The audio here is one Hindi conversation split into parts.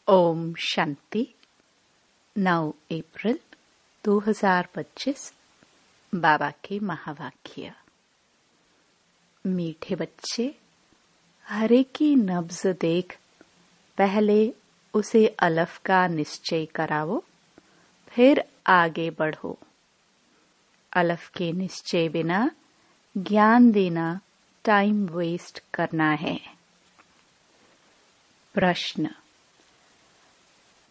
ओम शांति। 9 अप्रैल 2025 बाबा के महावाक्य। मीठे बच्चे, हरे की नब्ज देख पहले उसे अलफ का निश्चय कराओ, फिर आगे बढ़ो। अलफ के निश्चय बिना ज्ञान देना टाइम वेस्ट करना है। प्रश्न: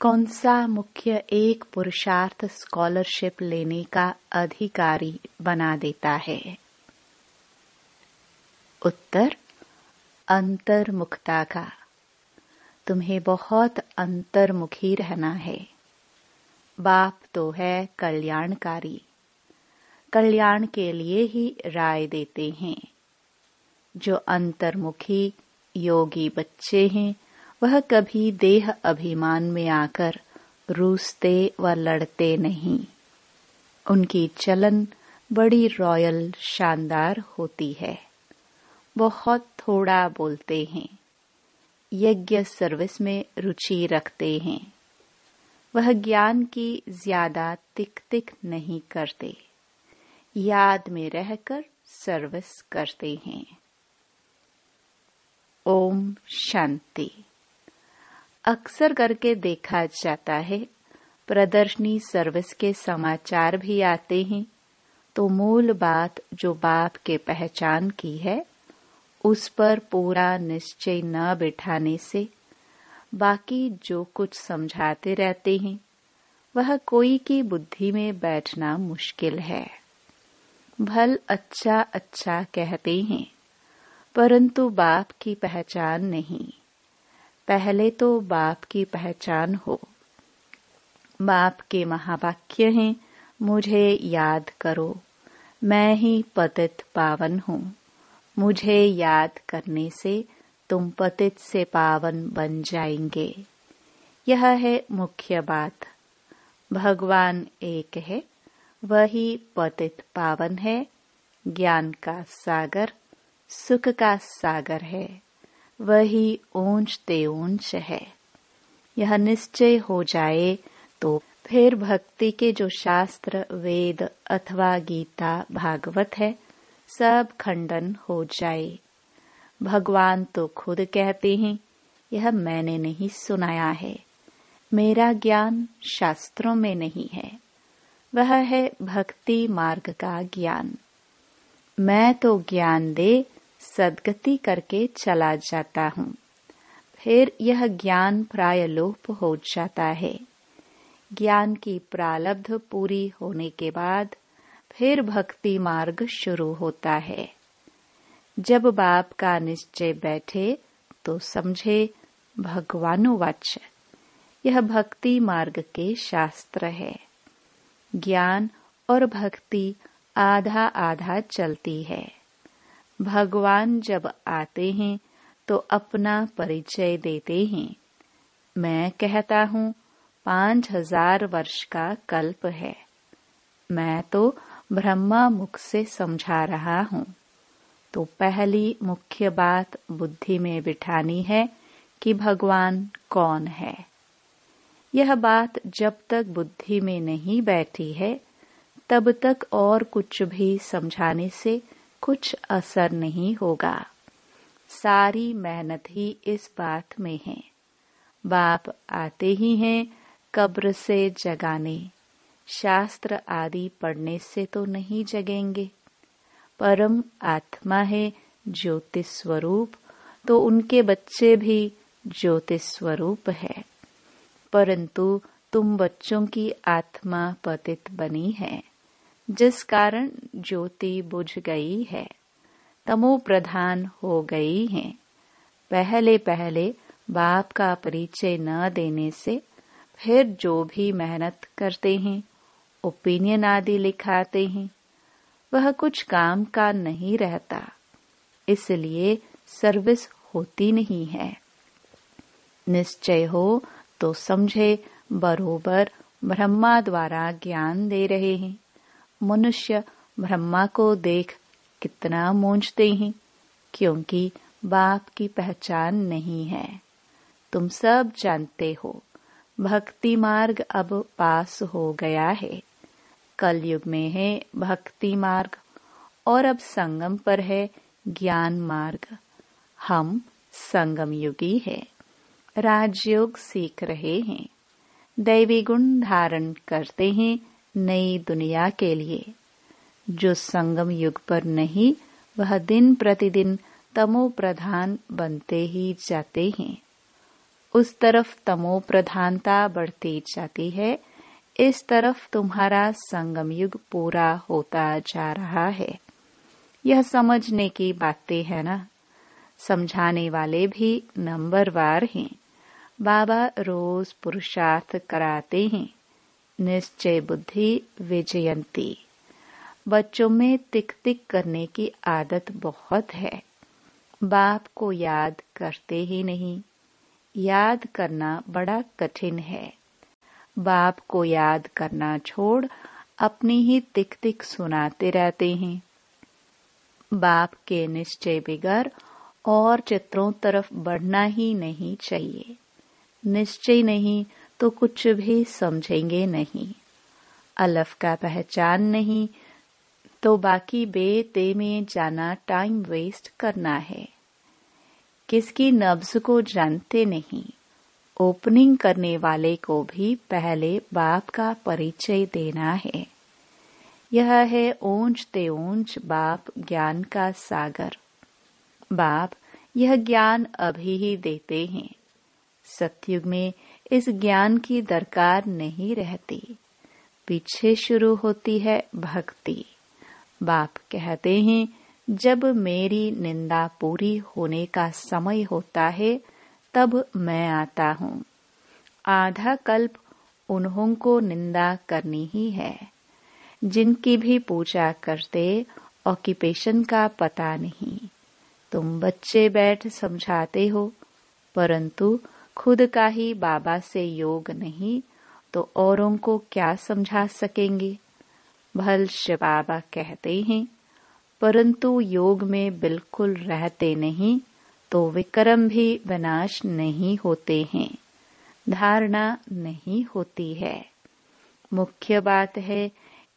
कौन सा मुख्य एक पुरुषार्थ स्कॉलरशिप लेने का अधिकारी बना देता है? उत्तर: अंतर्मुखता का। तुम्हें बहुत अंतर्मुखी रहना है। बाप तो है कल्याणकारी, कल्याण के लिए ही राय देते हैं। जो अंतर्मुखी योगी बच्चे हैं, वह कभी देह अभिमान में आकर रूसते व लड़ते नहीं। उनकी चलन बड़ी रॉयल शानदार होती है। बहुत थोड़ा बोलते हैं। यज्ञ सर्विस में रुचि रखते हैं। वह ज्ञान की ज्यादा तिक तिक नहीं करते। याद में रहकर सर्विस करते हैं। ओम शांति। अक्सर करके देखा जाता है, प्रदर्शनी सर्विस के समाचार भी आते हैं, तो मूल बात जो बाप के पहचान की है, उस पर पूरा निश्चय न बिठाने से बाकी जो कुछ समझाते रहते हैं, वह कोई की बुद्धि में बैठना मुश्किल है। भल अच्छा अच्छा कहते हैं, परंतु बाप की पहचान नहीं। पहले तो बाप की पहचान हो। बाप के महावाक्य हैं, मुझे याद करो, मैं ही पतित पावन हूँ। मुझे याद करने से तुम पतित से पावन बन जाएंगे। यह है मुख्य बात। भगवान एक है, वही पतित पावन है, ज्ञान का सागर, सुख का सागर है, वही ऊंच ते ऊंच है। यह निश्चय हो जाए तो फिर भक्ति के जो शास्त्र, वेद अथवा गीता, भागवत है, सब खंडन हो जाए। भगवान तो खुद कहते हैं, यह मैंने नहीं सुनाया है। मेरा ज्ञान शास्त्रों में नहीं है, वह है भक्ति मार्ग का ज्ञान। मैं तो ज्ञान दे सद्गति करके चला जाता हूँ, फिर यह ज्ञान प्राय लोप हो जाता है। ज्ञान की प्रारब्ध पूरी होने के बाद फिर भक्ति मार्ग शुरू होता है। जब बाप का निश्चय बैठे तो समझे भगवानुवाच। यह भक्ति मार्ग के शास्त्र है। ज्ञान और भक्ति आधा आधा चलती है। भगवान जब आते हैं तो अपना परिचय देते हैं। मैं कहता हूँ 5000 वर्ष का कल्प है। मैं तो ब्रह्मा मुख से समझा रहा हूँ। तो पहली मुख्य बात बुद्धि में बिठानी है कि भगवान कौन है। यह बात जब तक बुद्धि में नहीं बैठी है, तब तक और कुछ भी समझाने से कुछ असर नहीं होगा। सारी मेहनत ही इस बात में है। बाप आते ही हैं कब्र से जगाने। शास्त्र आदि पढ़ने से तो नहीं जगेंगे। परम आत्मा है ज्योतिष स्वरूप, तो उनके बच्चे भी ज्योतिष स्वरूप है। परंतु तुम बच्चों की आत्मा पतित बनी है, जिस कारण ज्योति बुझ गई है, तमो प्रधान हो गई है। पहले पहले बाप का परिचय न देने से फिर जो भी मेहनत करते हैं, ओपिनियन आदि लिखाते हैं, वह कुछ काम का नहीं रहता। इसलिए सर्विस होती नहीं है। निश्चय हो तो समझे बरोबर ब्रह्मा द्वारा ज्ञान दे रहे हैं। मनुष्य ब्रह्मा को देख कितना मूंझते हैं, क्योंकि बाप की पहचान नहीं है। तुम सब जानते हो, भक्ति मार्ग अब पास हो गया है। कलयुग में है भक्ति मार्ग और अब संगम पर है ज्ञान मार्ग। हम संगम युगी है, राजयोग सीख रहे हैं, दैवी गुण धारण करते हैं नई दुनिया के लिए। जो संगम युग पर नहीं, वह दिन प्रतिदिन तमो प्रधान बनते ही जाते हैं। उस तरफ तमो प्रधानता बढ़ती जाती है, इस तरफ तुम्हारा संगम युग पूरा होता जा रहा है। यह समझने की बातें है ना। समझाने वाले भी नंबरवार हैं। बाबा रोज पुरुषार्थ कराते हैं। निश्चय बुद्धि विजयंती। बच्चों में तिक तिक करने की आदत बहुत है। बाप को याद करते ही नहीं। याद करना बड़ा कठिन है। बाप को याद करना छोड़ अपनी ही तिक तिक सुनाते रहते हैं। बाप के निश्चय बिगर और चित्रों तरफ बढ़ना ही नहीं चाहिए। निश्चय नहीं तो कुछ भी समझेंगे नहीं। अलफ का पहचान नहीं तो बाकी बे में जाना टाइम वेस्ट करना है। किसकी नब्ज को जानते नहीं। ओपनिंग करने वाले को भी पहले बाप का परिचय देना है। यह है ऊंच ते ऊंच बाप ज्ञान का सागर। बाप यह ज्ञान अभी ही देते हैं। सतयुग में इस ज्ञान की दरकार नहीं रहती। पीछे शुरू होती है भक्ति। बाप कहते हैं, जब मेरी निंदा पूरी होने का समय होता है तब मैं आता हूँ। आधा कल्प उन्हों को निंदा करनी ही है। जिनकी भी पूजा करते ऑक्यूपेशन का पता नहीं। तुम बच्चे बैठ समझाते हो, परंतु खुद का ही बाबा से योग नहीं तो औरों को क्या समझा सकेंगे। भलश बाबा कहते हैं, परंतु योग में बिल्कुल रहते नहीं तो विक्रम भी विनाश नहीं होते हैं। धारणा नहीं होती है। मुख्य बात है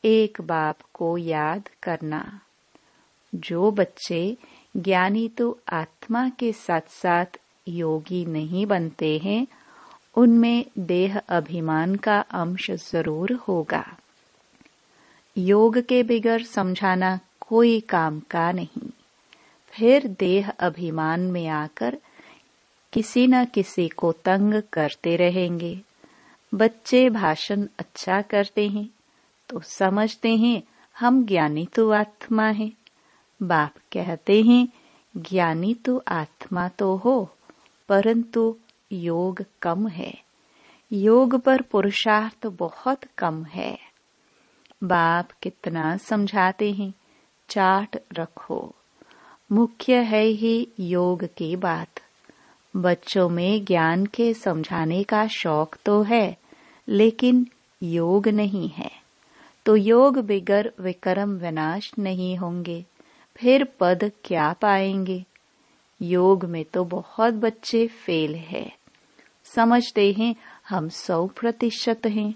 एक बाप को याद करना। जो बच्चे ज्ञानी तो आत्मा के साथ साथ योगी नहीं बनते हैं, उनमें देह अभिमान का अंश जरूर होगा। योग के बिगर समझाना कोई काम का नहीं। फिर देह अभिमान में आकर किसी न किसी को तंग करते रहेंगे। बच्चे भाषण अच्छा करते हैं तो समझते हैं हम ज्ञानी तो आत्मा है। बाप कहते हैं ज्ञानी तो आत्मा तो हो, परंतु योग कम है। योग पर पुरुषार्थ बहुत कम है। बाप कितना समझाते हैं, चार्ट रखो। मुख्य है ही योग की बात। बच्चों में ज्ञान के समझाने का शौक तो है, लेकिन योग नहीं है। तो योग बिगर विक्रम विनाश नहीं होंगे, फिर पद क्या पाएंगे। योग में तो बहुत बच्चे फेल है। समझते हैं हम 100% हैं,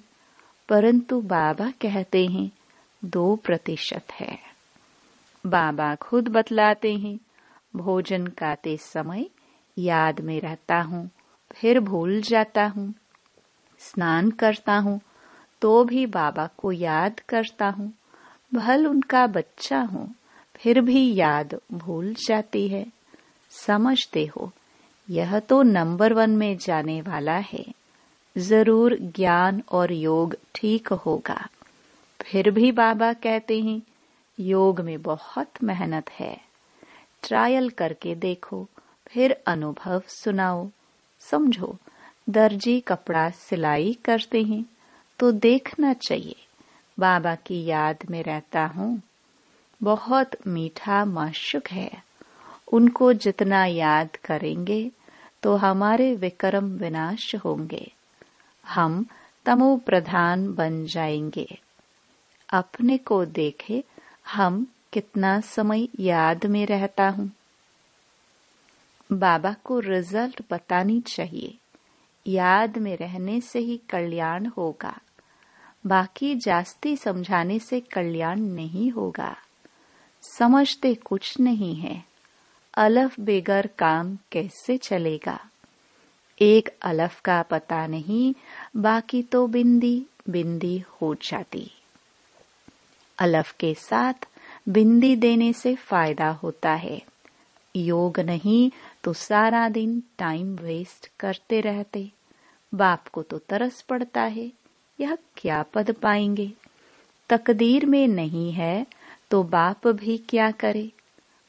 परंतु बाबा कहते हैं 2% है। बाबा खुद बतलाते हैं, भोजन खाते समय याद में रहता हूँ, फिर भूल जाता हूँ। स्नान करता हूँ तो भी बाबा को याद करता हूँ। भल उनका बच्चा हूँ, फिर भी याद भूल जाती है। समझते हो, यह तो नंबर 1 में जाने वाला है। जरूर ज्ञान और योग ठीक होगा। फिर भी बाबा कहते हैं योग में बहुत मेहनत है। ट्रायल करके देखो, फिर अनुभव सुनाओ। समझो, दर्जी कपड़ा सिलाई करते हैं तो देखना चाहिए बाबा की याद में रहता हूँ। बहुत मीठा माशुक है। उनको जितना याद करेंगे तो हमारे विक्रम विनाश होंगे। हम तमो प्रधान बन जाएंगे। अपने को देखे, हम कितना समय याद में रहता हूँ। बाबा को रिजल्ट बतानी चाहिए। याद में रहने से ही कल्याण होगा, बाकी जास्ती समझाने से कल्याण नहीं होगा। समझते कुछ नहीं है। अलफ बेगर काम कैसे चलेगा? एक अलफ का पता नहीं, बाकी तो बिंदी बिंदी हो जाती। अलफ के साथ बिंदी देने से फायदा होता है। योग नहीं तो सारा दिन टाइम वेस्ट करते रहते। बाप को तो तरस पड़ता है, यह क्या पद पाएंगे। तकदीर में नहीं है तो बाप भी क्या करे।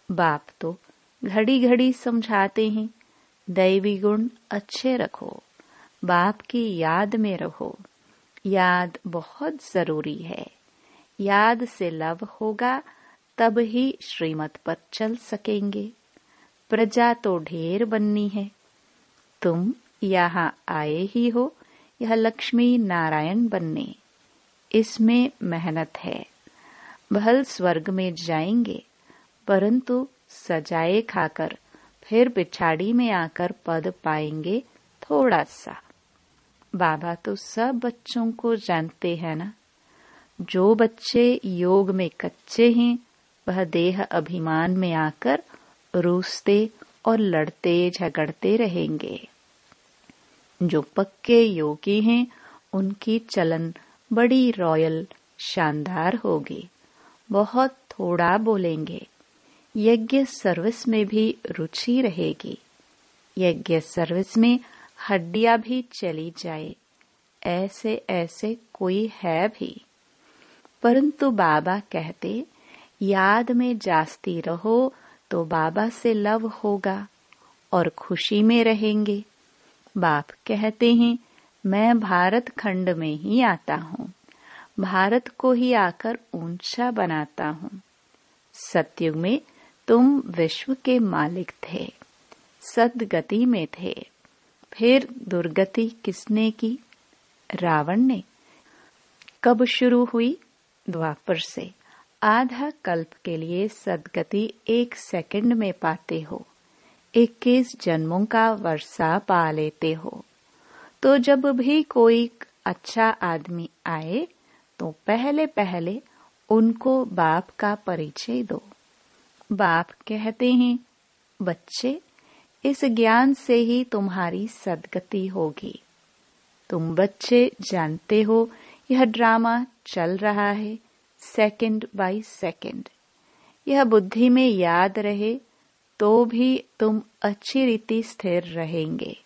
बाप तो घड़ी घड़ी समझाते हैं, दैवी गुण अच्छे रखो, बाप की याद में रहो। याद बहुत जरूरी है। याद से लाभ होगा, तब ही श्रीमत पर चल सकेंगे। प्रजा तो ढेर बननी है। तुम यहाँ आए ही हो, यह लक्ष्मी नारायण बनने। इसमें मेहनत है। भल स्वर्ग में जाएंगे, परंतु सजाए खाकर फिर पिछाड़ी में आकर पद पाएंगे थोड़ा सा। बाबा तो सब बच्चों को जानते हैं ना। जो बच्चे योग में कच्चे हैं, वह देह अभिमान में आकर रूसते और लड़ते झगड़ते रहेंगे। जो पक्के योगी हैं, उनकी चलन बड़ी रॉयल शानदार होगी। बहुत थोड़ा बोलेंगे। यज्ञ सर्विस में भी रुचि रहेगी। यज्ञ सर्विस में हड्डियां भी चली जाए, ऐसे ऐसे कोई है भी। परंतु बाबा कहते, याद में जास्ती रहो तो बाबा से लव होगा और खुशी में रहेंगे। बाप कहते हैं, मैं भारत खंड में ही आता हूँ, भारत को ही आकर ऊंचा बनाता हूँ। सतयुग में तुम विश्व के मालिक थे, सदगति में थे, फिर दुर्गति किसने की? रावण ने। कब शुरू हुई? द्वापर से। आधा कल्प के लिए सदगति 1 सेकंड में पाते हो, 21 जन्मों का वर्षा पा लेते हो। तो जब भी कोई अच्छा आदमी आए तो पहले पहले उनको बाप का परिचय दो। बाप कहते हैं, बच्चे, इस ज्ञान से ही तुम्हारी सदगति होगी। तुम बच्चे जानते हो यह ड्रामा चल रहा है सेकंड बाय सेकंड। यह बुद्धि में याद रहे तो भी तुम अच्छी रीति स्थिर रहेंगे।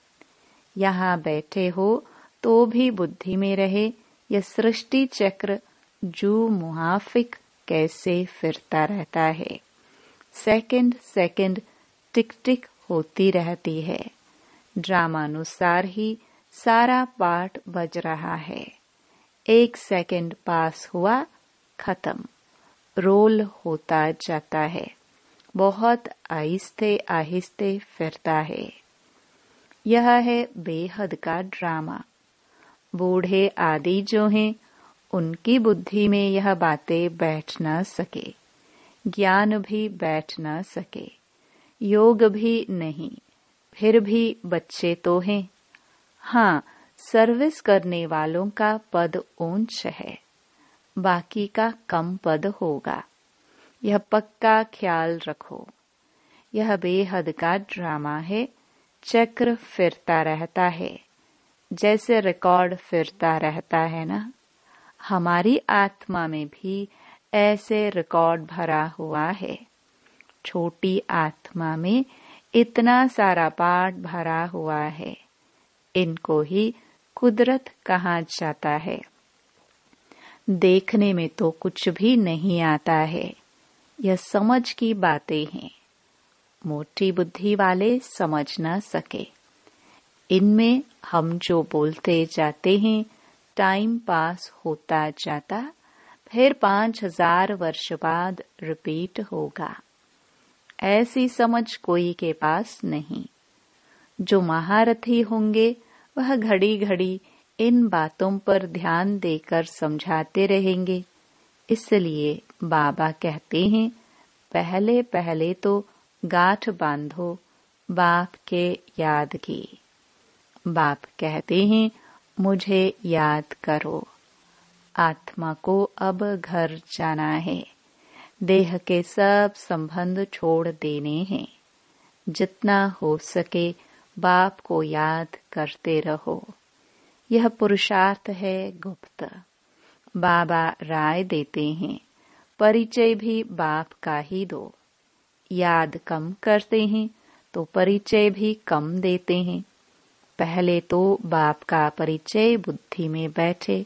यहाँ बैठे हो तो भी बुद्धि में रहे यह सृष्टि चक्र जू मुहाफिक कैसे फिरता रहता है। सेकंड सेकंड टिक टिक होती रहती है। ड्रामानुसार ही सारा पाठ बज रहा है। 1 सेकंड पास हुआ, खत्म। रोल होता जाता है, बहुत आहिस्ते आहिस्ते फिरता है। यह है बेहद का ड्रामा। बूढ़े आदि जो हैं, उनकी बुद्धि में यह बातें बैठ न सके, ज्ञान भी बैठ न सके, योग भी नहीं, फिर भी बच्चे तो हैं। हाँ, सर्विस करने वालों का पद ऊंच है, बाकी का कम पद होगा। यह पक्का ख्याल रखो। यह बेहद का ड्रामा है। चक्र फिरता रहता है, जैसे रिकॉर्ड फिरता रहता है ना। हमारी आत्मा में भी ऐसे रिकॉर्ड भरा हुआ है। छोटी आत्मा में इतना सारा पाठ भरा हुआ है। इनको ही कुदरत कहा जाता है। देखने में तो कुछ भी नहीं आता है। यह समझ की बातें हैं। मोटी बुद्धि वाले समझ न सके। इनमें हम जो बोलते जाते हैं, टाइम पास होता जाता, फिर 5000 वर्ष बाद रिपीट होगा। ऐसी समझ कोई के पास नहीं। जो महारथी होंगे वह घड़ी घड़ी इन बातों पर ध्यान देकर समझाते रहेंगे। इसलिए बाबा कहते हैं, पहले पहले तो गांठ बांधो बाप के याद की। बाप कहते हैं मुझे याद करो। आत्मा को अब घर जाना है, देह के सब संबंध छोड़ देने हैं। जितना हो सके बाप को याद करते रहो। यह पुरुषार्थ है गुप्त। बाबा राय देते हैं, परिचय भी बाप का ही दो। याद कम करते हैं तो परिचय भी कम देते हैं। पहले तो बाप का परिचय बुद्धि में बैठे।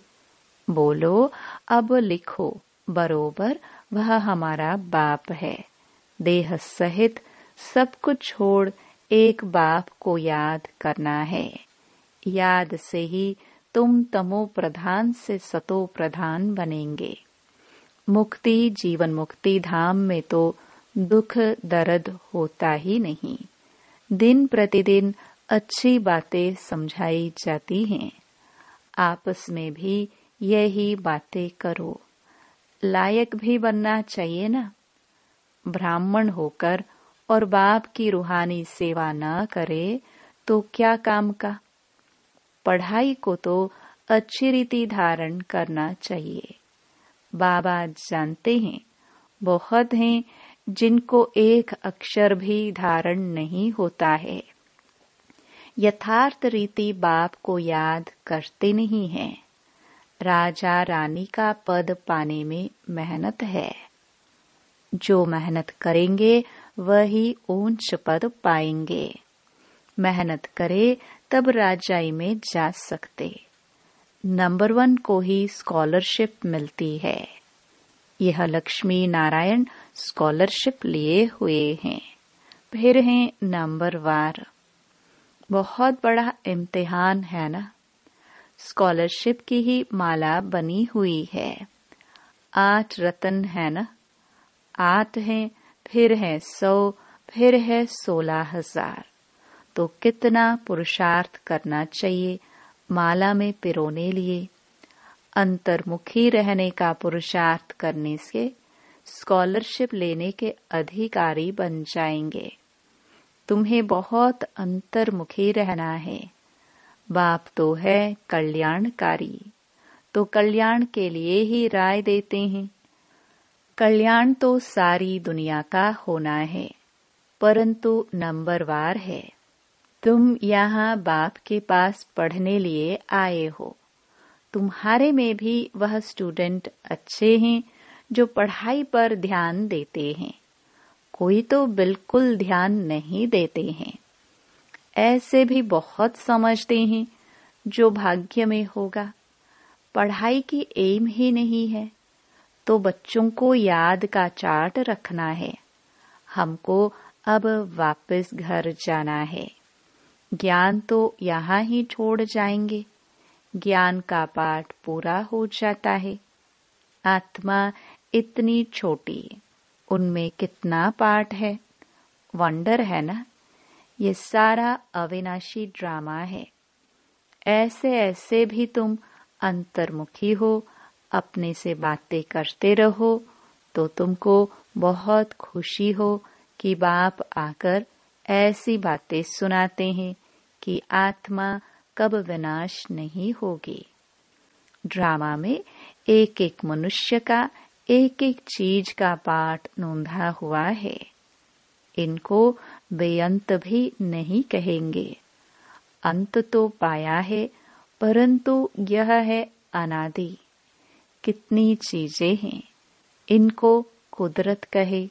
बोलो, अब लिखो बरोबर वह हमारा बाप है। देह सहित सब कुछ छोड़ एक बाप को याद करना है। याद से ही तुम तमो प्रधान से सतो प्रधान बनेंगे। मुक्ति जीवन मुक्ति धाम में तो दुख दर्द होता ही नहीं। दिन प्रतिदिन अच्छी बातें समझाई जाती हैं। आपस में भी यही बातें करो। लायक भी बनना चाहिए ना। ब्राह्मण होकर और बाप की रूहानी सेवा न करे तो क्या काम का। पढ़ाई को तो अच्छी रीति धारण करना चाहिए। बाबा जानते हैं बहुत हैं जिनको एक अक्षर भी धारण नहीं होता है। यथार्थ रीति बाप को याद करते नहीं हैं। राजा रानी का पद पाने में मेहनत है। जो मेहनत करेंगे वही ऊंच पद पाएंगे। मेहनत करे तब राजाई में जा सकते। नंबर 1 को ही स्कॉलरशिप मिलती है। यह लक्ष्मी नारायण स्कॉलरशिप लिए हुए हैं। फिर हैं नंबरवार। बहुत बड़ा इम्तिहान है ना। स्कॉलरशिप की ही माला बनी हुई है। 8 रत्न है ना। 8 हैं, फिर है 100, फिर है 16,000। तो कितना पुरुषार्थ करना चाहिए माला में पिरोने लिए। अंतर्मुखी रहने का पुरुषार्थ करने से स्कॉलरशिप लेने के अधिकारी बन जाएंगे। तुम्हें बहुत अंतर्मुखी रहना है। बाप तो है कल्याणकारी, तो कल्याण के लिए ही राय देते हैं। कल्याण तो सारी दुनिया का होना है, परंतु नंबरवार है। तुम यहाँ बाप के पास पढ़ने लिए आए हो। तुम्हारे में भी वह स्टूडेंट अच्छे हैं जो पढ़ाई पर ध्यान देते हैं। कोई तो बिल्कुल ध्यान नहीं देते हैं। ऐसे भी बहुत समझते हैं जो भाग्य में होगा। पढ़ाई की एम ही नहीं है तो बच्चों को याद का चार्ट रखना है। हमको अब वापस घर जाना है। ज्ञान तो यहाँ ही छोड़ जाएंगे। ज्ञान का पाठ पूरा हो जाता है। आत्मा इतनी छोटी, उनमें कितना पाठ है। वंडर है ना। ये सारा अविनाशी ड्रामा है। ऐसे ऐसे भी तुम अंतर्मुखी हो, अपने से बातें करते रहो तो तुमको बहुत खुशी हो कि बाप आकर ऐसी बातें सुनाते हैं कि आत्मा कब विनाश नहीं होगी। ड्रामा में एक एक मनुष्य का एक एक चीज का पाठ नोंधा हुआ है। इनको बेअंत भी नहीं कहेंगे। अंत तो पाया है, परंतु यह है अनादि। कितनी चीजें हैं, इनको कुदरत कहे।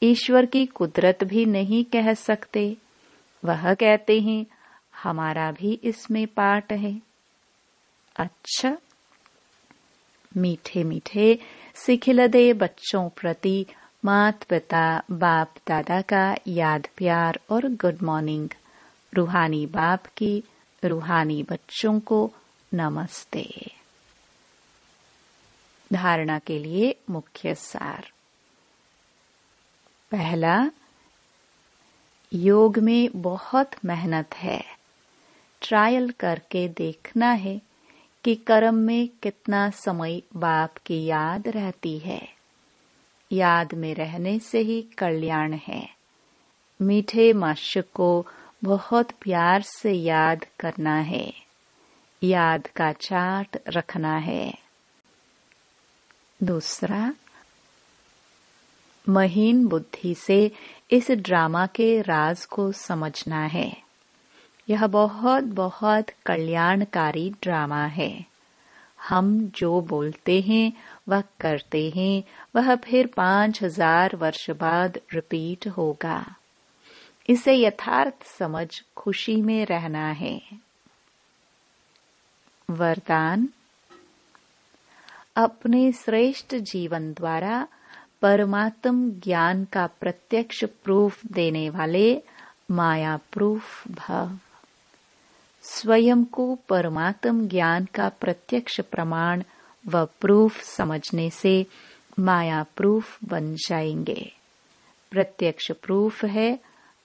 ईश्वर की कुदरत भी नहीं कह सकते। वह कहते हैं हमारा भी इसमें पार्ट है। अच्छा, मीठे मीठे सिखिलदे बच्चों प्रति माता पिता बाप दादा का याद प्यार और गुड मॉर्निंग। रूहानी बाप की रूहानी बच्चों को नमस्ते। धारणा के लिए मुख्य सार। पहला, योग में बहुत मेहनत है। ट्रायल करके देखना है कि कर्म में कितना समय बाप की याद रहती है। याद में रहने से ही कल्याण है। मीठे मनुष्य को बहुत प्यार से याद करना है, याद का चार्ट रखना है। दूसरा, महीन बुद्धि से इस ड्रामा के राज को समझना है। यह बहुत बहुत कल्याणकारी ड्रामा है। हम जो बोलते हैं वह करते हैं, वह फिर 5000 वर्ष बाद रिपीट होगा। इसे यथार्थ समझ खुशी में रहना है। वरदान, अपने श्रेष्ठ जीवन द्वारा परमात्म ज्ञान का प्रत्यक्ष प्रूफ देने वाले माया प्रूफ भव। स्वयं को परमात्म ज्ञान का प्रत्यक्ष प्रमाण व प्रूफ समझने से माया प्रूफ बन जाएंगे। प्रत्यक्ष प्रूफ है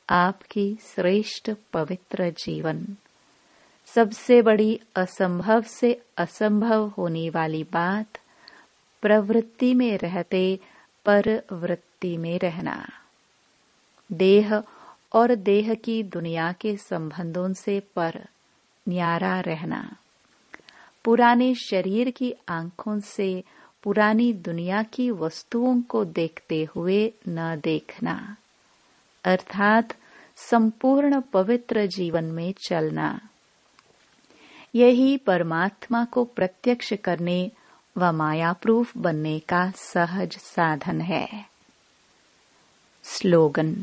आपकी श्रेष्ठ पवित्र जीवन। सबसे बड़ी असंभव से असंभव होने वाली बात प्रवृत्ति में रहते परवृत्ति में रहना। देह और देह की दुनिया के संबंधों से पर न्यारा रहना। पुराने शरीर की आंखों से पुरानी दुनिया की वस्तुओं को देखते हुए न देखना, अर्थात संपूर्ण पवित्र जीवन में चलना। यही परमात्मा को प्रत्यक्ष करने व मायाप्रूफ बनने का सहज साधन है। स्लोगन,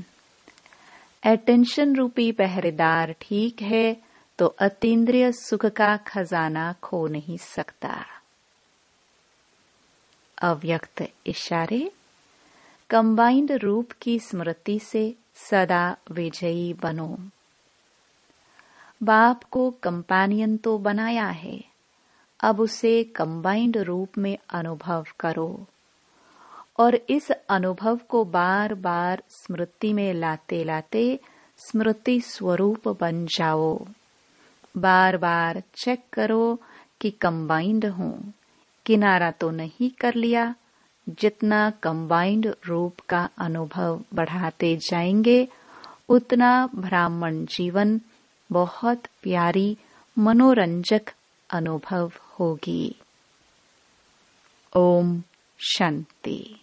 अटेंशन रूपी पहरेदार ठीक है तो अतीन्द्रिय सुख का खजाना खो नहीं सकता। अव्यक्त इशारे, कंबाइंड रूप की स्मृति से सदा विजयी बनो। बाप को कंपेनियन तो बनाया है, अब उसे कंबाइंड रूप में अनुभव करो और इस अनुभव को बार बार स्मृति में लाते लाते स्मृति स्वरूप बन जाओ। बार बार चेक करो कि कंबाइंड हूँ, किनारा तो नहीं कर लिया। जितना कंबाइंड रूप का अनुभव बढ़ाते जाएंगे उतना ब्राह्मण जीवन बहुत प्यारी मनोरंजक अनुभव होगी। ओम शांति।